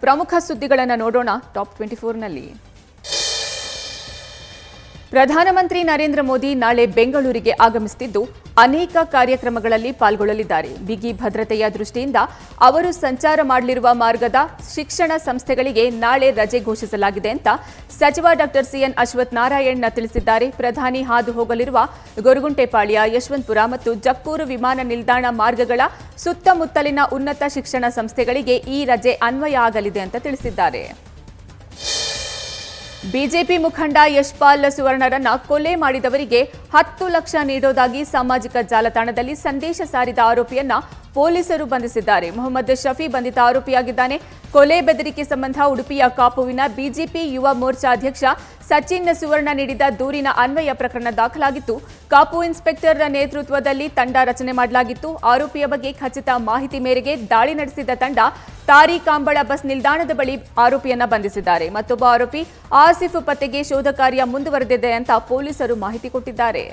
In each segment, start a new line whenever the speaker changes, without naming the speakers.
ಪ್ರಮುಖ ಸುದ್ದಿಗಳನ್ನು ನೋಡೋಣ ಟಾಪ್ 24ನಲ್ಲಿ. ಪ್ರಧಾನಮಂತ್ರಿ ನರೇಂದ್ರ ಮೋದಿ ನಾಳೆ ಬೆಂಗಳೂರಿಗೆ ಆಗಮಿಸುತ್ತಿದ್ದು ಅನೇಕ ಕಾರ್ಯಕ್ರಮಗಳಲ್ಲಿ ಪಾಲ್ಗೊಳ್ಳಲಿದ್ದಾರೆ. ಬಿಗಿ ಭದ್ರತೆಯ ದೃಷ್ಟಿಯಿಂದ ಅವರು ಸಂಚಾರ ಮಾಡಲಿರುವ ಮಾರ್ಗದ ಶಿಕ್ಷಣ ಸಂಸ್ಥೆಗಳಿಗೆ ನಾಳೆ ರಜೆ ಘೋಷಿಸಲಾಗಿದೆ ಅಂತ ಸಚಿವ ಡಾಕ್ಟರ್ ಸಿಎನ್ ಅಶ್ವಥ್ ನಾರಾಯಣ್ ತಿಳಿಸಿದ್ದಾರೆ. ಪ್ರಧಾನಿ ಹಾದು ಹೋಗಲಿರುವ ಗೊರಗುಂಟೆಪಾಳ್ಯ, ಯಶವಂತಪುರ ಮತ್ತು ಜಕ್ಕೂರು ವಿಮಾನ ನಿಲ್ದಾಣ ಮಾರ್ಗಗಳ ಸುತ್ತಮುತ್ತಲಿನ ಉನ್ನತ ಶಿಕ್ಷಣ ಸಂಸ್ಥೆಗಳಿಗೆ ಈ ರಜೆ ಅನ್ವಯ ಆಗಲಿದೆ ಅಂತ ತಿಳಿಸಿದ್ದಾರೆ. ಬಿಜೆಪಿ ಮುಖಂಡ ಯಶ್ಪಾಲ್ ಸುವರ್ಣರನ್ನ ಕೊಲೆ ಮಾಡಿದವರಿಗೆ 10 ಲಕ್ಷ ನೀಡೋದಾಗಿ ಸಾಮಾಜಿಕ ಜಾಲತಾಣದಲ್ಲಿ ಸಂದೇಶ ಸಾರಿದ ಆರೋಪಿಯನ್ನ ಪೊಲೀಸರು ಬಂಧಿಸಿದ್ದಾರೆ. ಮೊಹಮ್ಮದ್ ಶಫಿ ಬಂಧಿತ ಆರೋಪಿಯಾಗಿದ್ದಾನೆ. ಕೊಲೆ ಬೆದರಿಕೆ ಸಂಬಂಧ ಉಡುಪಿಯ ಕಾಪುವಿನ ಬಿಜೆಪಿ ಯುವ ಮೋರ್ಚಾ ಅಧ್ಯಕ್ಷ ಸಚಿನ್ ಸುವರ್ಣ ನೀಡಿದ ದೂರಿನ ಅನ್ವಯ ಪ್ರಕರಣ ದಾಖಲಾಗಿತ್ತು. ಕಾಪು ಇನ್ಸ್ಪೆಕ್ಟರ್ ನೇತೃತ್ವದಲ್ಲಿ ತಂಡ ರಚನೆ ಮಾಡಲಾಗಿತ್ತು. ಆರೋಪಿಯ ಬಗ್ಗೆ ಖಚಿತ ಮಾಹಿತಿ ಮೇರೆಗೆ ದಾಳಿ ನಡೆಸಿದ ತಂಡ ತಾರೀಕಾಂಬಳ ಬಸ್ ನಿಲ್ದಾಣದ ಬಳಿ ಆರೋಪಿಯನ್ನ ಬಂಧಿಸಿದ್ದಾರೆ. ಮತ್ತೊಬ್ಬ ಆರೋಪಿ ಆಸಿಫ್ ಪತ್ತೆಗೆ ಶೋಧ ಕಾರ್ಯ ಮುಂದುವರೆದಿದೆ ಅಂತ ಪೊಲೀಸರು ಮಾಹಿತಿ ಕೊಟ್ಟಿದ್ದಾರೆ.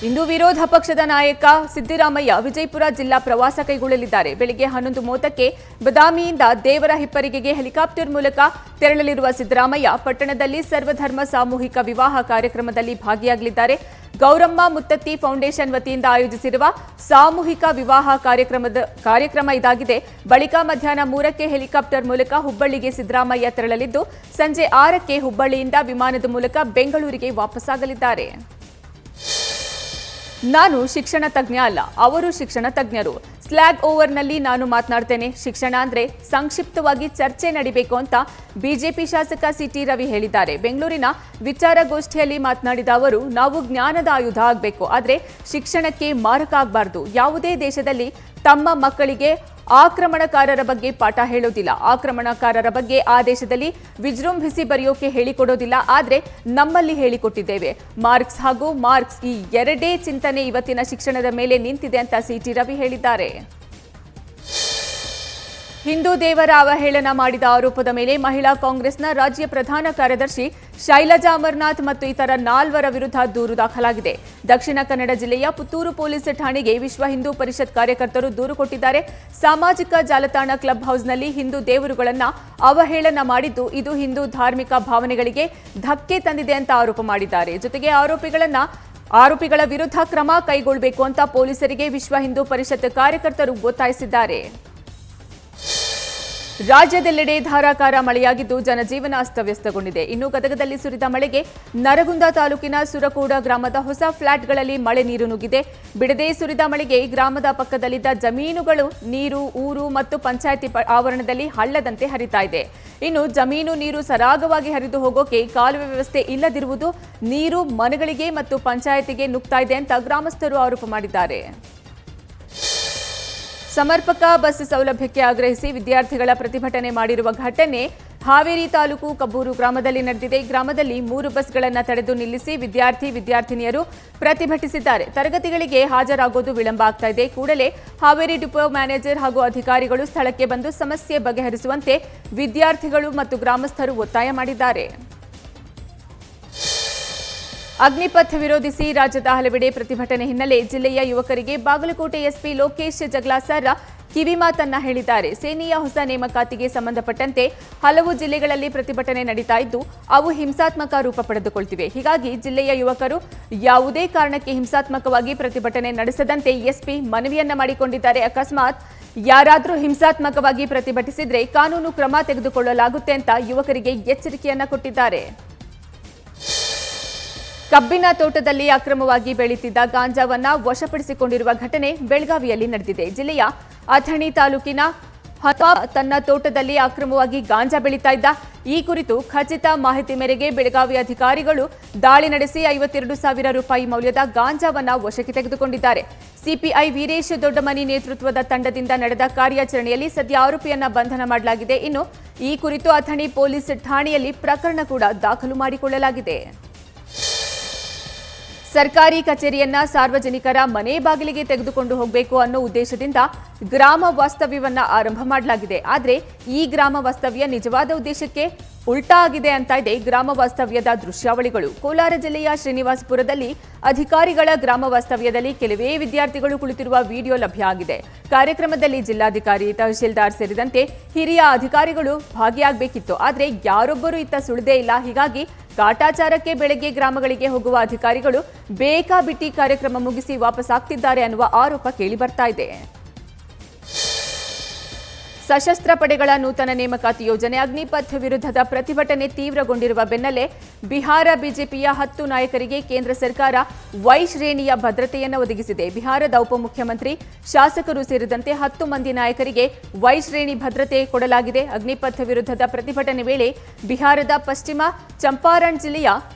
ಇಂದು ವಿರೋಧ ಪಕ್ಷದ ನಾಯಕ ಸಿದ್ದರಾಮಯ್ಯ ವಿಜಯಪುರ ಜಿಲ್ಲಾ ಪ್ರವಾಸ ಕೈಗೊಳ್ಳಲಿದ್ದಾರೆ. ಬೆಳಗ್ಗೆ 11:30ಕ್ಕೆ ಬದಾಮಿಯಿಂದ ದೇವರ ಹಿಪ್ಪರಿಗೆಗೆ ಹೆಲಿಕಾಪ್ಟರ್ ಮೂಲಕ ತೆರಳಲಿರುವ ಸಿದ್ದರಾಮಯ್ಯ ಪಟ್ಟಣದಲ್ಲಿ ಸರ್ವಧರ್ಮ ಸಾಮೂಹಿಕ ವಿವಾಹ ಕಾರ್ಯಕ್ರಮದಲ್ಲಿ ಭಾಗಿಯಾಗಲಿದ್ದಾರೆ. ಗೌರಮ್ಮ ಮುತ್ತತ್ತಿ ಫೌಂಡೇಶನ್ ವತಿಯಿಂದ ಆಯೋಜಿಸಿರುವ ಸಾಮೂಹಿಕ ವಿವಾಹ ಕಾರ್ಯಕ್ರಮ ಇದಾಗಿದೆ. ಬಳಿಕ ಮಧ್ಯಾಹ್ನ 3ಕ್ಕೆ ಹೆಲಿಕಾಪ್ಟರ್ ಮೂಲಕ ಹುಬ್ಬಳ್ಳಿಗೆ ಸಿದ್ದರಾಮಯ್ಯ ತೆರಳಲಿದ್ದು ಸಂಜೆ 6ಕ್ಕೆ ಹುಬ್ಬಳ್ಳಿಯಿಂದ ವಿಮಾನದ ಮೂಲಕ ಬೆಂಗಳೂರಿಗೆ ವಾಪಸ್ಸಾಗಲಿದ್ದಾರೆ. ನಾನು ಶಿಕ್ಷಣ ತಜ್ಞ ಅಲ್ಲ, ಅವರು ಶಿಕ್ಷಣ ತಜ್ಞರು. ಸ್ಲ್ಯಾಗ್ ಓವರ್ನಲ್ಲಿ ನಾನು ಮಾತನಾಡ್ತೇನೆ. ಶಿಕ್ಷಣ ಅಂದ್ರೆ ಸಂಕ್ಷಿಪ್ತವಾಗಿ ಚರ್ಚೆ ನಡೀಬೇಕು ಅಂತ ಬಿಜೆಪಿ ಶಾಸಕ ಸಿಟಿ ರವಿ ಹೇಳಿದ್ದಾರೆ. ಬೆಂಗಳೂರಿನ ವಿಚಾರಗೋಷ್ಠಿಯಲ್ಲಿ ಮಾತನಾಡಿದ ಅವರು, ನಾವು ಜ್ಞಾನದ ಆಯುಧ ಆಗಬೇಕು, ಆದರೆ ಶಿಕ್ಷಣಕ್ಕೆ ಮಾರಕ ಆಗಬಾರ್ದು. ಯಾವುದೇ ದೇಶದಲ್ಲಿ ತಮ್ಮ ಮಕ್ಕಳಿಗೆ ಆಕ್ರಮಣಕಾರರ ಬಗ್ಗೆ ಪಾಠ ಹೇಳೋದಿಲ್ಲ. ಆಕ್ರಮಣಕಾರರ ಬಗ್ಗೆ ಆ ದೇಶದಲ್ಲಿ ವಿಜೃಂಭಿಸಿ ಬರೆಯೋಕೆ ಹೇಳಿಕೊಡೋದಿಲ್ಲ. ಆದರೆ ನಮ್ಮಲ್ಲಿ ಹೇಳಿಕೊಟ್ಟಿದ್ದೇವೆ. ಮಾರ್ಕ್ಸ್ ಹಾಗೂ ಮಾರ್ಕ್ಸ್ ಈ ಎರಡೇ ಚಿಂತನೆ ಇವತ್ತಿನ ಶಿಕ್ಷಣದ ಮೇಲೆ ನಿಂತಿದೆ ಅಂತ ಸಿಟಿ ರವಿ ಹೇಳಿದ್ದಾರೆ. ಹಿಂದೂ ದೇವರ ಅವಹೇಳನ ಮಾಡಿದ ಆರೋಪದ ಮೇಲೆ ಮಹಿಳಾ ಕಾಂಗ್ರೆಸ್ನ ರಾಜ್ಯ ಪ್ರಧಾನ ಕಾರ್ಯದರ್ಶಿ ಶೈಲಜಾ ಅಮರನಾಥ್ ಮತ್ತು ಇತರ 4 ವಿರುದ್ಧ ದೂರು ದಾಖಲಾಗಿದೆ. ದಕ್ಷಿಣ ಕನ್ನಡ ಜಿಲ್ಲೆಯ ಪುತ್ತೂರು ಪೊಲೀಸ್ ಠಾಣೆಗೆ ವಿಶ್ವ ಹಿಂದೂ ಪರಿಷತ್ ಕಾರ್ಯಕರ್ತರು ದೂರು ಕೊಟ್ಟಿದ್ದಾರೆ. ಸಾಮಾಜಿಕ ಜಾಲತಾಣ ಕ್ಲಬ್ ಹೌಸ್ನಲ್ಲಿ ಹಿಂದೂ ದೇವರುಗಳನ್ನು ಅವಹೇಳನ ಮಾಡಿದ್ದು ಇದು ಹಿಂದೂ ಧಾರ್ಮಿಕ ಭಾವನೆಗಳಿಗೆ ಧಕ್ಕೆ ತಂದಿದೆ ಅಂತ ಆರೋಪ ಮಾಡಿದ್ದಾರೆ. ಜೊತೆಗೆ ಆರೋಪಿಗಳ ವಿರುದ್ಧ ಕ್ರಮ ಕೈಗೊಳ್ಳಬೇಕು ಅಂತ ಪೊಲೀಸರಿಗೆ ವಿಶ್ವ ಹಿಂದೂ ಪರಿಷತ್ ಕಾರ್ಯಕರ್ತರು ಒತ್ತಾಯಿಸಿದ್ದಾರೆ. ರಾಜ್ಯದೆಲ್ಲೆಡೆ ಧಾರಾಕಾರ ಮಳೆಯಾಗಿದ್ದು ಜನಜೀವನ ಅಸ್ತವ್ಯಸ್ತಗೊಂಡಿದೆ. ಇನ್ನು ಗದಗದಲ್ಲಿ ಸುರಿದ ಮಳೆಗೆ ನರಗುಂದ ತಾಲೂಕಿನ ಸುರಕೋಡ ಗ್ರಾಮದ ಹೊಸ ಫ್ಲಾಟ್ಗಳಲ್ಲಿ ಮಳೆ ನೀರು ನುಗ್ಗಿದೆ. ಬಿಡದೆ ಸುರಿದ ಮಳೆಗೆ ಗ್ರಾಮದ ಪಕ್ಕದಲ್ಲಿದ್ದ ಜಮೀನುಗಳು ನೀರು ಊರು ಮತ್ತು ಪಂಚಾಯಿತಿ ಆವರಣದಲ್ಲಿ ಹಳ್ಳದಂತೆ ಹರಿತಾ ಇದೆ. ಇನ್ನು ಜಮೀನು ನೀರು ಸರಾಗವಾಗಿ ಹರಿದು ಹೋಗೋಕೆ ಕಾಲುವೆ ವ್ಯವಸ್ಥೆ ಇಲ್ಲದಿರುವುದು ನೀರು ಮನೆಗಳಿಗೆ ಮತ್ತು ಪಂಚಾಯಿತಿಗೆ ನುಗ್ತಾ ಇದೆ ಅಂತ ಗ್ರಾಮಸ್ಥರು ಆರೋಪ ಮಾಡಿದ್ದಾರೆ. ಸಮರ್ಪಕ ಬಸ್ ಸೌಲಭ್ಯಕ್ಕೆ ಆಗ್ರಹಿಸಿ ವಿದ್ಯಾರ್ಥಿಗಳ ಪ್ರತಿಭಟನೆ ಮಾಡಿರುವ ಘಟನೆ ಹಾವೇರಿ ತಾಲೂಕು ಕಬ್ಬೂರು ಗ್ರಾಮದಲ್ಲಿ ನಡೆದಿದೆ. ಗ್ರಾಮದಲ್ಲಿ 3 ಬಸ್ಗಳನ್ನು ತಡೆದು ನಿಲ್ಲಿಸಿ ವಿದ್ಯಾರ್ಥಿನಿಯರು ಪ್ರತಿಭಟಿಸಿದ್ದಾರೆ. ತರಗತಿಗಳಿಗೆ ಹಾಜರಾಗೋದು ವಿಳಂಬ ಆಗ್ತಾ ಇದೆ. ಕೂಡಲೇ ಹಾವೇರಿ ಡಿಪೋ ಮ್ಯಾನೇಜರ್ ಹಾಗೂ ಅಧಿಕಾರಿಗಳು ಸ್ಥಳಕ್ಕೆ ಬಂದು ಸಮಸ್ಯೆ ಬಗೆಹರಿಸುವಂತೆ ವಿದ್ಯಾರ್ಥಿಗಳು ಮತ್ತು ಗ್ರಾಮಸ್ಥರು ಒತ್ತಾಯ ಮಾಡಿದ್ದಾರೆ. ಅಗ್ನಿಪಥ್ ವಿರೋಧಿಸಿ ರಾಜ್ಯದ ಹಲವೆಡೆ ಪ್ರತಿಭಟನೆ ಹಿನ್ನೆಲೆ ಜಿಲ್ಲೆಯ ಯುವಕರಿಗೆ ಬಾಗಲಕೋಟೆ ಎಸ್ಪಿ ಲೋಕೇಶ್ ಜಗ್ಲಾಸರ್ ಕಿವಿಮಾತನ್ನ ಹೇಳಿದ್ದಾರೆ. ಸೇನೆಯ ಹೊಸ ನೇಮಕಾತಿಗೆ ಸಂಬಂಧಪಟ್ಟಂತೆ ಹಲವು ಜಿಲ್ಲೆಗಳಲ್ಲಿ ಪ್ರತಿಭಟನೆ ನಡೀತಾ ಇದ್ದು ಅವು ಹಿಂಸಾತ್ಮಕ ರೂಪ ಪಡೆದುಕೊಳ್ತಿವೆ. ಹೀಗಾಗಿ ಜಿಲ್ಲೆಯ ಯುವಕರು ಯಾವುದೇ ಕಾರಣಕ್ಕೆ ಹಿಂಸಾತ್ಮಕವಾಗಿ ಪ್ರತಿಭಟನೆ ನಡೆಸದಂತೆ ಎಸ್ಪಿ ಮನವಿಯನ್ನ ಮಾಡಿಕೊಂಡಿದ್ದಾರೆ. ಅಕಸ್ಮಾತ್ ಯಾರಾದರೂ ಹಿಂಸಾತ್ಮಕವಾಗಿ ಪ್ರತಿಭಟಿಸಿದ್ರೆ ಕಾನೂನು ಕ್ರಮ ತೆಗೆದುಕೊಳ್ಳಲಾಗುತ್ತೆ ಅಂತ ಯುವಕರಿಗೆ ಎಚ್ಚರಿಕೆಯನ್ನ ಕೊಟ್ಟಿದ್ದಾರೆ. ಕಬ್ಬಿನ ತೋಟದಲ್ಲಿ ಅಕ್ರಮವಾಗಿ ಬೆಳೆಯುತ್ತಿದ್ದ ಗಾಂಜಾವನ್ನ ವಶಪಡಿಸಿಕೊಂಡಿರುವ ಘಟನೆ ಬೆಳಗಾವಿಯಲ್ಲಿ ನಡೆದಿದೆ. ಜಿಲ್ಲೆಯ ಅಥಣಿ ತಾಲೂಕಿನ ತನ್ನ ತೋಟದಲ್ಲಿ ಅಕ್ರಮವಾಗಿ ಗಾಂಜಾ ಬೆಳೀತಾ ಇದ್ದ. ಈ ಕುರಿತು ಖಚಿತ ಮಾಹಿತಿ ಮೇರೆಗೆ ಬೆಳಗಾವಿ ಅಧಿಕಾರಿಗಳು ದಾಳಿ ನಡೆಸಿ 52,000 ರೂಪಾಯಿ ಮೌಲ್ಯದ ಗಾಂಜಾವನ್ನ ವಶಕ್ಕೆ ತೆಗೆದುಕೊಂಡಿದ್ದಾರೆ. ಸಿಪಿಐ ವೀರೇಶ್ ದೊಡ್ಡಮನಿ ನೇತೃತ್ವದ ತಂಡದಿಂದ ನಡೆದ ಕಾರ್ಯಾಚರಣೆಯಲ್ಲಿ ಸದ್ಯ ಆರೋಪಿಯನ್ನ ಬಂಧನ ಮಾಡಲಾಗಿದೆ. ಇನ್ನು ಈ ಕುರಿತು ಅಥಣಿ ಪೊಲೀಸ್ ಠಾಣೆಯಲ್ಲಿ ಪ್ರಕರಣ ಕೂಡ ದಾಖಲು ಮಾಡಿಕೊಳ್ಳಲಾಗಿದೆ. ಸರ್ಕಾರಿ ಕಚೇರಿಯನ್ನ ಸಾರ್ವಜನಿಕರ ಮನೆ ಬಾಗಿಲಿಗೆ ತೆಗೆದುಕೊಂಡು ಹೋಗಬೇಕು ಅನ್ನೋ ಉದ್ದೇಶದಿಂದ ಗ್ರಾಮ ವಾಸ್ತವ್ಯವನ್ನ ಆರಂಭ ಮಾಡಲಾಗಿದೆ. ಆದರೆ ಈ ಗ್ರಾಮ ವಾಸ್ತವ್ಯ ನಿಜವಾದ ಉದ್ದೇಶಕ್ಕೆ ಉಲ್ಟಾ ಆಗಿದೆ ಅಂತ ಇದೆ ಗ್ರಾಮ ವಾಸ್ತವ್ಯದ ದೃಶ್ಯಾವಳಿಗಳು. ಕೋಲಾರ ಜಿಲ್ಲೆಯ ಶ್ರೀನಿವಾಸಪುರದಲ್ಲಿ ಅಧಿಕಾರಿಗಳ ಗ್ರಾಮ ವಾಸ್ತವ್ಯದಲ್ಲಿ ಕೆಲವೇ ವಿದ್ಯಾರ್ಥಿಗಳು ಕುಳಿತಿರುವ ವಿಡಿಯೋ ಲಭ್ಯ ಆಗಿದೆ. ಕಾರ್ಯಕ್ರಮದಲ್ಲಿ ಜಿಲ್ಲಾಧಿಕಾರಿ, ತಹಶೀಲ್ದಾರ್ ಸೇರಿದಂತೆ ಹಿರಿಯ ಅಧಿಕಾರಿಗಳು ಭಾಗಿಯಾಗಬೇಕಿತ್ತು. ಆದರೆ ಯಾರೊಬ್ಬರು ಇತ್ತ ಸುಳಿದೇ ಇಲ್ಲ. ಹೀಗಾಗಿ ಕಾಟಾಚಾರಕ್ಕೆ ಬೆಳಗ್ಗೆ ಗ್ರಾಮಗಳಿಗೆ ಹೋಗುವ ಅಧಿಕಾರಿಗಳು ಬೇಕಾಬಿಟ್ಟಿ ಕಾರ್ಯಕ್ರಮ ಮುಗಿಸಿ ವಾಪಸ್ ಆಗ್ತಿದ್ದಾರೆ ಅನ್ನುವ ಆರೋಪ ಕೇಳಿ ಬರ್ತಾ ಇದೆ. ಸಶಸ್ತ್ರ ಪಡೆಗಳ ನೂತನ ನೇಮಕಾತಿ ಯೋಜನೆ ಅಗ್ನಿಪಥ್ ವಿರುದ್ಧದ ಪ್ರತಿಭಟನೆ ತೀವ್ರಗೊಂಡಿರುವ ಬೆನ್ನಲ್ಲೇ ಬಿಹಾರ ಬಿಜೆಪಿಯ 10 ನಾಯಕರಿಗೆ ಕೇಂದ್ರ ಸರ್ಕಾರ ವೈ ಶ್ರೇಣಿಯ ಭದ್ರತೆಯನ್ನು ಒದಗಿಸಿದೆ. ಬಿಹಾರದ ಉಪಮುಖ್ಯಮಂತ್ರಿ, ಶಾಸಕರು ಸೇರಿದಂತೆ 10 ಮಂದಿ ನಾಯಕರಿಗೆ ವೈ ಶ್ರೇಣಿ ಭದ್ರತೆ ಕೊಡಲಾಗಿದೆ. ಅಗ್ನಿಪಥ್ ವಿರುದ್ಧದ ಪ್ರತಿಭಟನೆ ವೇಳೆ ಬಿಹಾರದ ಪಶ್ಚಿಮ ಚಂಪಾರಣ್ ಜಿಲ್ಲೆಯ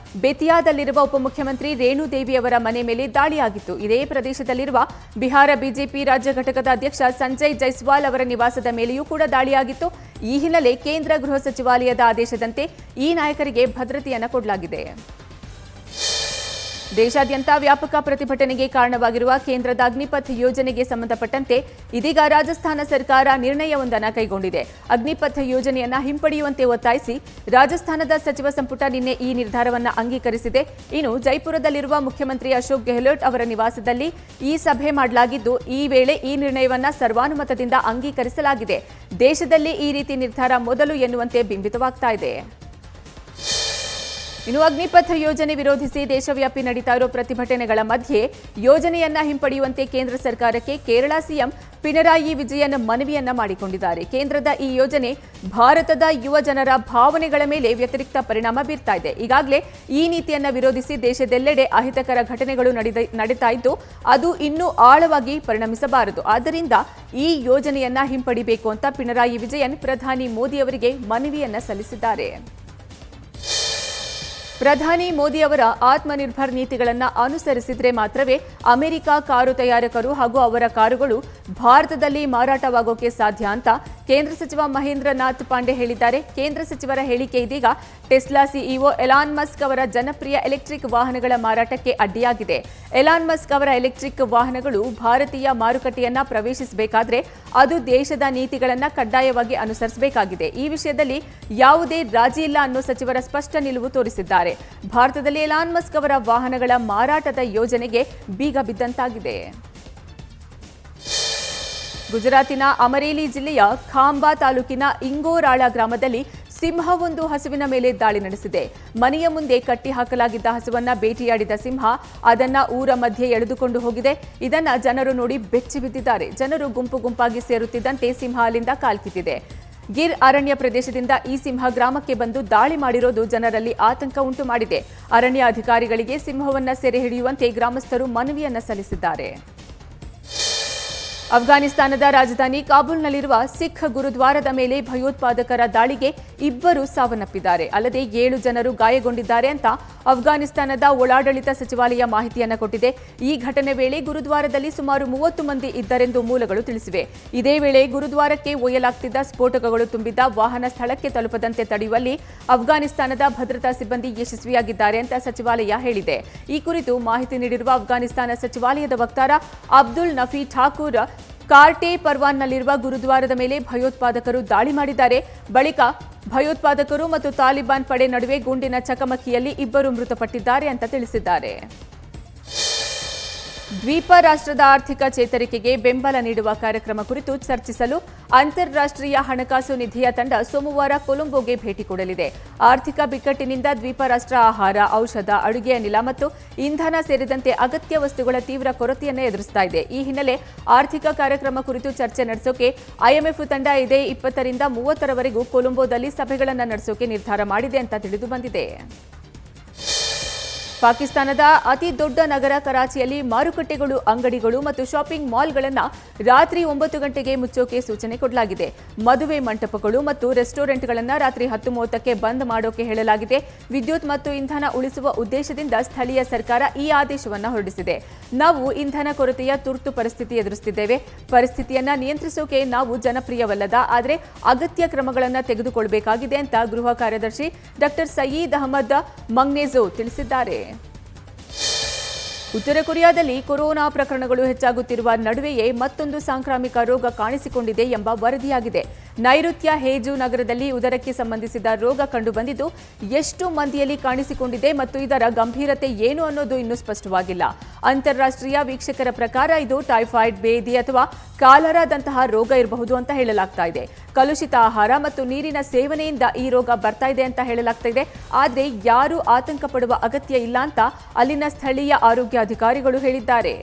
ಬೇತಿಯಾದಲ್ಲಿರುವ ಉಪಮುಖ್ಯಮಂತ್ರಿ ರೇಣುದೇವಿ ಅವರ ಮನೆ ಮೇಲೆ ದಾಳಿಯಾಗಿತ್ತು. ಇದೇ ಪ್ರದೇಶದಲ್ಲಿರುವ ಬಿಹಾರ ಬಿಜೆಪಿ ರಾಜ್ಯ ಘಟಕದ ಅಧ್ಯಕ್ಷ ಸಂಜಯ್ ಜೈಸ್ವಾಲ್ ಅವರ ನಿವಾಸದ ಮೇಲೆಯೂ ಕೂಡ ದಾಳಿಯಾಗಿತ್ತು. ಈ ಹಿನ್ನೆಲೆ ಕೇಂದ್ರ ಗೃಹ ಸಚಿವಾಲಯದ ಆದೇಶದಂತೆ ಈ ನಾಯಕರಿಗೆ ಭದ್ರತೆಯನ್ನು ಕೊಡಲಾಗಿದೆ. ದೇಶಾದ್ಯಂತ ವ್ಯಾಪಕ ಪ್ರತಿಭಟನೆಗೆ ಕಾರಣವಾಗಿರುವ ಕೇಂದ್ರದ ಅಗ್ನಿಪಥ್ ಯೋಜನೆಗೆ ಸಂಬಂಧಪಟ್ಟಂತೆ ಇದೀಗ ರಾಜಸ್ಥಾನ ಸರ್ಕಾರ ನಿರ್ಣಯವೊಂದನ್ನು ಕೈಗೊಂಡಿದೆ. ಅಗ್ನಿಪಥ್ ಯೋಜನೆಯನ್ನ ಹಿಂಪಡೆಯುವಂತೆ ಒತ್ತಾಯಿಸಿ ರಾಜಸ್ಥಾನದ ಸಚಿವ ಸಂಪುಟ ನಿನ್ನೆ ಈ ನಿರ್ಧಾರವನ್ನು ಅಂಗೀಕರಿಸಿದೆ. ಇನ್ನು ಜೈಪುರದಲ್ಲಿರುವ ಮುಖ್ಯಮಂತ್ರಿ ಅಶೋಕ್ ಗೆಹ್ಲೋಟ್ ಅವರ ನಿವಾಸದಲ್ಲಿ ಈ ಸಭೆ ಮಾಡಲಾಗಿದ್ದು, ಈ ವೇಳೆ ಈ ನಿರ್ಣಯವನ್ನ ಸರ್ವಾನುಮತದಿಂದ ಅಂಗೀಕರಿಸಲಾಗಿದೆ. ದೇಶದಲ್ಲಿ ಈ ರೀತಿ ನಿರ್ಧಾರ ಮೊದಲು ಎನ್ನುವಂತೆ ಬಿಂಬಿತವಾಗ್ತಾ ಇದೆ. ಇನ್ನು ಅಗ್ನಿಪಥ್ ಯೋಜನೆ ವಿರೋಧಿಸಿ ದೇಶವ್ಯಾಪಿ ನಡೀತಾ ಇರೋ ಪ್ರತಿಭಟನೆಗಳ ಮಧ್ಯೆ ಯೋಜನೆಯನ್ನ ಹಿಂಪಡೆಯುವಂತೆ ಕೇಂದ್ರ ಸರ್ಕಾರಕ್ಕೆ ಕೇರಳ ಸಿಎಂ ಪಿಣರಾಯಿ ವಿಜಯನ್ ಮನವಿಯನ್ನ ಮಾಡಿಕೊಂಡಿದ್ದಾರೆ. ಕೇಂದ್ರದ ಈ ಯೋಜನೆ ಭಾರತದ ಯುವ ಜನರ ಭಾವನೆಗಳ ಮೇಲೆ ವ್ಯತಿರಿಕ್ತ ಪರಿಣಾಮ ಬೀರ್ತಾ ಇದೆ. ಈಗಾಗಲೇ ಈ ನೀತಿಯನ್ನ ವಿರೋಧಿಸಿ ದೇಶದೆಲ್ಲೆಡೆ ಅಹಿತಕರ ಘಟನೆಗಳು ನಡೀತಾ ಇದ್ದು, ಅದು ಇನ್ನೂ ಆಳವಾಗಿ ಪರಿಣಮಿಸಬಾರದು. ಆದ್ದರಿಂದ ಈ ಯೋಜನೆಯನ್ನ ಹಿಂಪಡಿಬೇಕು ಅಂತ ಪಿಣರಾಯಿ ವಿಜಯನ್ ಪ್ರಧಾನಿ ಮೋದಿ ಅವರಿಗೆ ಮನವಿಯನ್ನ ಸಲ್ಲಿಸಿದ್ದಾರೆ. ಪ್ರಧಾನಿ ಮೋದಿ ಅವರ ಆತ್ಮನಿರ್ಭರ್ ನೀತಿಗಳನ್ನು ಅನುಸರಿಸಿದರೆ ಮಾತ್ರವೇ ಅಮೆರಿಕ ಕಾರು ತಯಾರಕರು ಹಾಗೂ ಅವರ ಕಾರುಗಳು ಭಾರತದಲ್ಲಿ ಮಾರಾಟವಾಗೋಕೆ ಸಾಧ್ಯ ಅಂತ ಕೇಂದ್ರ ಸಚಿವ ಮಹೇಂದ್ರ ನಾಥ್ ಪಾಂಡೆ ಹೇಳಿದ್ದಾರೆ. ಕೇಂದ್ರ ಸಚಿವರ ಹೇಳಿಕೆ ಇದೀಗ ಟೆಸ್ಲಾ ಸಿಇಒ ಎಲಾನ್ ಮಸ್ಕ್ ಅವರ ಜನಪ್ರಿಯ ಎಲೆಕ್ಟ್ರಿಕ್ ವಾಹನಗಳ ಮಾರಾಟಕ್ಕೆ ಅಡ್ಡಿಯಾಗಿದೆ. ಎಲಾನ್ ಮಸ್ಕ್ ಅವರ ಎಲೆಕ್ಟ್ರಿಕ್ ವಾಹನಗಳು ಭಾರತೀಯ ಮಾರುಕಟ್ಟೆಯನ್ನ ಪ್ರವೇಶಿಸಬೇಕಾದ್ರೆ ಅದು ದೇಶದ ನೀತಿಗಳನ್ನು ಕಡ್ಡಾಯವಾಗಿ ಅನುಸರಿಸಬೇಕಾಗಿದೆ. ಈ ವಿಷಯದಲ್ಲಿ ಯಾವುದೇ ರಾಜಿ ಇಲ್ಲ ಅನ್ನೋ ಸಚಿವರ ಸ್ಪಷ್ಟ ನಿಲುವು ತೋರಿಸಿದ್ದಾರೆ. ಭಾರತದಲ್ಲಿ ಎಲಾನ್ ಮಸ್ಕ್ ಅವರ ವಾಹನಗಳ ಮಾರಾಟದ ಯೋಜನೆಗೆ ಬೀಗ ಬಿದ್ದಂತಾಗಿದೆ. ಗುಜರಾತಿನ ಅಮರೇಲಿ ಜಿಲ್ಲೆಯ ಖಾಂಬಾ ತಾಲೂಕಿನ ಇಂಗೋರಾಳ ಗ್ರಾಮದಲ್ಲಿ ಸಿಂಹವೊಂದು ಹಸುವಿನ ಮೇಲೆ ದಾಳಿ ನಡೆಸಿದೆ. ಮನೆಯ ಮುಂದೆ ಕಟ್ಟಿ ಹಾಕಲಾಗಿದ್ದ ಹಸುವನ್ನ ಬೇಟೆಯಾಡಿದ ಸಿಂಹ ಅದನ್ನ ಊರ ಮಧ್ಯೆ ಎಳೆದುಕೊಂಡು ಹೋಗಿದೆ. ಇದನ್ನ ಜನರು ನೋಡಿ ಬೆಚ್ಚಿ ಬಿದ್ದಿದ್ದಾರೆ. ಜನರು ಗುಂಪು ಗುಂಪಾಗಿ ಸೇರುತ್ತಿದ್ದಂತೆ ಸಿಂಹ ಅಲ್ಲಿಂದ ಕಾಲ್ಕಿತ್ತಿದೆ. ಗಿರ್ ಅರಣ್ಯ ಪ್ರದೇಶದಿಂದ ಈ ಸಿಂಹ ಗ್ರಾಮಕ್ಕೆ ಬಂದು ದಾಳಿ ಮಾಡಿರೋದು ಜನರಲ್ಲಿ ಆತಂಕ ಉಂಟು ಮಾಡಿದೆ. ಅರಣ್ಯ ಅಧಿಕಾರಿಗಳಿಗೆ ಸಿಂಹವನ್ನ ಸೆರೆ ಹಿಡಿಯುವಂತೆ ಗ್ರಾಮಸ್ಥರು ಮನವಿಯನ್ನ ಸಲ್ಲಿಸಿದ್ದಾರೆ. ಅಫ್ಘಾನಿಸ್ತಾನದ ರಾಜಧಾನಿ ಕಾಬೂಲ್ನಲ್ಲಿರುವ ಸಿಖ್ ಗುರುದ್ವಾರದ ಮೇಲೆ ಭಯೋತ್ಪಾದಕರ ದಾಳಿಗೆ 2 ಸಾವನ್ನಪ್ಪಿದ್ದಾರೆ. ಅಲ್ಲದೆ 7 ಜನರು ಗಾಯಗೊಂಡಿದ್ದಾರೆ ಅಂತ ಅಫ್ಘಾನಿಸ್ತಾನದ ಒಳಾಡಳಿತ ಸಚಿವಾಲಯ ಮಾಹಿತಿಯನ್ನು ಕೊಟ್ಟಿದೆ. ಈ ಘಟನೆ ವೇಳೆ ಗುರುದ್ವಾರದಲ್ಲಿ ಸುಮಾರು 30 ಮಂದಿ ಇದ್ದರೆಂದು ಮೂಲಗಳು ತಿಳಿಸಿವೆ. ಇದೇ ವೇಳೆ ಗುರುದ್ವಾರಕ್ಕೆ ಒಯ್ಯಲಾಗ್ತಿದ್ದ ಸ್ಫೋಟಕಗಳು ತುಂಬಿದ್ದ ವಾಹನ ಸ್ಥಳಕ್ಕೆ ತಲುಪದಂತೆ ತಡೆಯುವಲ್ಲಿ ಅಫ್ಘಾನಿಸ್ತಾನದ ಭದ್ರತಾ ಸಿಬ್ಬಂದಿ ಯಶಸ್ವಿಯಾಗಿದ್ದಾರೆ ಅಂತ ಸಚಿವಾಲಯ ಹೇಳಿದೆ. ಈ ಕುರಿತು ಮಾಹಿತಿ ನೀಡಿರುವ ಅಫ್ಘಾನಿಸ್ತಾನ ಸಚಿವಾಲಯದ ವಕ್ತಾರ ಅಬ್ದುಲ್ ನಫಿ ಠಾಕೂರ್, ಕಾರ್ಟೆ ಪರ್ವಾನ್ನಲ್ಲಿರುವ ಗುರುದ್ವಾರದ ಮೇಲೆ ಭಯೋತ್ಪಾದಕರು ದಾಳಿ ಮಾಡಿದ್ದಾರೆ. ಬಳಿಕ ಭಯೋತ್ಪಾದಕರು ಮತ್ತು ತಾಲಿಬಾನ್ ಪಡೆ ನಡುವೆ ಗುಂಡಿನ ಚಕಮಕಿಯಲ್ಲಿ 2 ಮೃತಪಟ್ಟಿದ್ದಾರೆ ಅಂತ ತಿಳಿಸಿದ್ದಾರೆ. ದ್ವೀಪ ರಾಷ್ಟ್ರದ ಆರ್ಥಿಕ ಚೇತರಿಕೆಗೆ ಬೆಂಬಲ ನೀಡುವ ಕಾರ್ಯಕ್ರಮ ಕುರಿತು ಚರ್ಚಿಸಲು ಅಂತಾರಾಷ್ಟ್ರೀಯ ಹಣಕಾಸು ನಿಧಿಯ ತಂಡ ಸೋಮವಾರ ಕೊಲಂಬೋಗೆ ಭೇಟಿ ಕೊಡಲಿದೆ. ಆರ್ಥಿಕ ಬಿಕ್ಕಟ್ಟಿನಿಂದ ದ್ವೀಪ ರಾಷ್ಟ್ರ ಆಹಾರ, ಔಷಧ, ಅಡುಗೆ ಅನಿಲ ಮತ್ತು ಇಂಧನ ಸೇರಿದಂತೆ ಅಗತ್ಯ ವಸ್ತುಗಳ ತೀವ್ರ ಕೊರತೆಯನ್ನು ಎದುರಿಸ್ತಾ ಇದೆ. ಈ ಹಿನ್ನೆಲೆ ಆರ್ಥಿಕ ಕಾರ್ಯಕ್ರಮ ಕುರಿತು ಚರ್ಚೆ ನಡೆಸೋಕೆ ಐಎಂಎಫ್ ತಂಡ ಇದೇ 20ರಿಂದ 30ರವರೆಗೂ ಕೊಲಂಬೋದಲ್ಲಿ ಸಭೆಗಳನ್ನು ನಡೆಸೋಕೆ ನಿರ್ಧಾರ ಮಾಡಿದೆ ಅಂತ ತಿಳಿದು ಬಂದಿದೆ. ಪಾಕಿಸ್ತಾನದ ಅತಿ ದೊಡ್ಡ ನಗರ ಕರಾಚಿಯಲ್ಲಿ ಮಾರುಕಟ್ಟೆಗಳು, ಅಂಗಡಿಗಳು ಮತ್ತು ಶಾಪಿಂಗ್ ಮಾಲ್ಗಳನ್ನು ರಾತ್ರಿ 9 ಗಂಟೆಗೆ ಮುಚ್ಚೋಕೆ ಸೂಚನೆ ಕೊಡಲಾಗಿದೆ. ಮದುವೆ ಮಂಟಪಗಳು ಮತ್ತು ರೆಸ್ಟೋರೆಂಟ್ಗಳನ್ನು ರಾತ್ರಿ 10:30ಕ್ಕೆ ಬಂದ್ ಮಾಡೋಕೆ ಹೇಳಲಾಗಿದೆ. ವಿದ್ಯುತ್ ಮತ್ತು ಇಂಧನ ಉಳಿಸುವ ಉದ್ದೇಶದಿಂದ ಸ್ಥಳೀಯ ಸರ್ಕಾರ ಈ ಆದೇಶವನ್ನು ಹೊರಡಿಸಿದೆ. ನಾವು ಇಂಧನ ಕೊರತೆಯ ತುರ್ತು ಪರಿಸ್ಥಿತಿ ಎದುರಿಸುತ್ತಿದ್ದೇವೆ. ಪರಿಸ್ಥಿತಿಯನ್ನು ನಿಯಂತ್ರಿಸೋಕೆ ನಾವು ಜನಪ್ರಿಯವಲ್ಲದ ಆದರೆ ಅಗತ್ಯ ಕ್ರಮಗಳನ್ನು ತೆಗೆದುಕೊಳ್ಳಬೇಕಾಗಿದೆ ಅಂತ ಗೃಹ ಕಾರ್ಯದರ್ಶಿ ಡಾ. ಸಯೀದ್ ಅಹಮದ್ ಮಂಗ್ನೇಜೋ ತಿಳಿಸಿದ್ದಾರೆ. ಉತ್ತರ ಕೊರಿಯಾದಲ್ಲಿ ಕೊರೋನಾ ಪ್ರಕರಣಗಳು ಹೆಚ್ಚಾಗುತ್ತಿರುವ ನಡುವೆಯೇ ಮತ್ತೊಂದು ಸಾಂಕ್ರಾಮಿಕ ರೋಗ ಕಾಣಿಸಿಕೊಂಡಿದೆ ಎಂಬ ವರದಿಯಾಗಿದೆ. ನೈಋತ್ಯ ಹೇಜು ನಗರದಲ್ಲಿ ಉದರಕ್ಕೆ ಸಂಬಂಧಿಸಿದ ರೋಗ ಕಂಡುಬಂದಿದ್ದು ಎಷ್ಟು ಮಂದಿಯಲ್ಲಿ ಕಾಣಿಸಿಕೊಂಡಿದೆ ಮತ್ತು ಇದರ ಗಂಭೀರತೆ ಏನು ಅನ್ನೋದು ಇನ್ನೂ ಸ್ಪಷ್ಟವಾಗಿಲ್ಲ. ಅಂತಾರಾಷ್ಟ್ರೀಯ ವೀಕ್ಷಕರ ಪ್ರಕಾರ ಇದು ಟೈಫಾಯ್ಡ್, ಬೇದಿ ಅಥವಾ ಕಾಲರಾದಂತಹ ರೋಗ ಇರಬಹುದು ಅಂತ ಹೇಳಲಾಗ್ತಾ ಇದೆ. ಕಲುಷಿತ ಆಹಾರ ಮತ್ತು ನೀರಿನ ಸೇವನೆಯಿಂದ ಈ ರೋಗ ಬರ್ತಾ ಇದೆ ಅಂತ ಹೇಳಲಾಗ್ತಾ ಇದೆ. ಆದರೆ ಯಾರೂ ಆತಂಕ ಪಡುವ ಅಗತ್ಯ ಇಲ್ಲ ಅಂತ ಅಲ್ಲಿನ ಸ್ಥಳೀಯ ಆರೋಗ್ಯ ಅಧಿಕಾರಿಗಳು ಹೇಳಿದ್ದಾರೆ.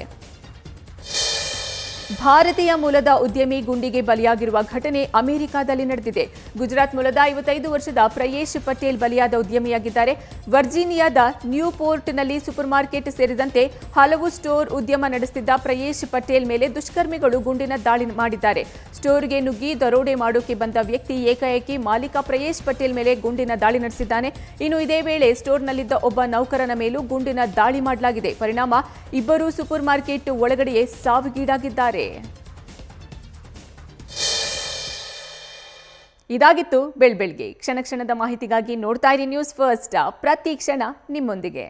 ಭಾರತೀಯ ಮೂಲದ ಉದ್ಯಮಿ ಗುಂಡಿಗೆ ಬಲಿಯಾಗಿರುವ ಘಟನೆ ಅಮೆರಿಕಾದಲ್ಲಿ ನಡೆದಿದೆ. ಗುಜರಾತ್ ಮೂಲದ 55 ವರ್ಷದ ಪ್ರಯೇಶ್ ಪಟೇಲ್ ಬಲಿಯಾದ ಉದ್ಯಮಿಯಾಗಿದ್ದಾರೆ. ವರ್ಜೀನಿಯಾದ ನ್ಯೂಪೋರ್ಟ್ನಲ್ಲಿ ಸೂಪರ್ ಮಾರ್ಕೆಟ್ ಸೇರಿದಂತೆ ಹಲವು ಸ್ಟೋರ್ ಉದ್ಯಮ ನಡೆಸುತ್ತಿದ್ದ ಪ್ರಯೇಶ್ ಪಟೇಲ್ ಮೇಲೆ ದುಷ್ಕರ್ಮಿಗಳು ಗುಂಡಿನ ದಾಳಿ ಮಾಡಿದ್ದಾರೆ. ಸ್ಟೋರ್ಗೆ ನುಗ್ಗಿ ದರೋಡೆ ಮಾಡೋಕೆ ಬಂದ ವ್ಯಕ್ತಿ ಏಕಾಏಕಿ ಮಾಲೀಕ ಪ್ರಯೇಶ್ ಪಟೇಲ್ ಮೇಲೆ ಗುಂಡಿನ ದಾಳಿ ನಡೆಸಿದ್ದಾನೆ. ಇನ್ನು ಇದೇ ವೇಳೆ ಸ್ಟೋರ್ನಲ್ಲಿದ್ದ ಒಬ್ಬ ನೌಕರನ ಮೇಲೂ ಗುಂಡಿನ ದಾಳಿ ಮಾಡಲಾಗಿದೆ. ಪರಿಣಾಮ ಇಬ್ಬರು ಸೂಪರ್ ಮಾರ್ಕೆಟ್ ಒಳಗಡೆಯೇ ಸಾವಿಗೀಡಾಗಿದ್ದಾರೆ. ಇದಾಗಿತ್ತು ಬೆಳ್ಬೆಳ್ಗೆ. ಕ್ಷಣ ಕ್ಷಣದ ಮಾಹಿತಿಗಾಗಿ ನೋಡ್ತಾ ಇರಿ ನ್ಯೂಸ್ ಫಸ್ಟ್, ಪ್ರತಿ ಕ್ಷಣ ನಿಮ್ಮೊಂದಿಗೆ.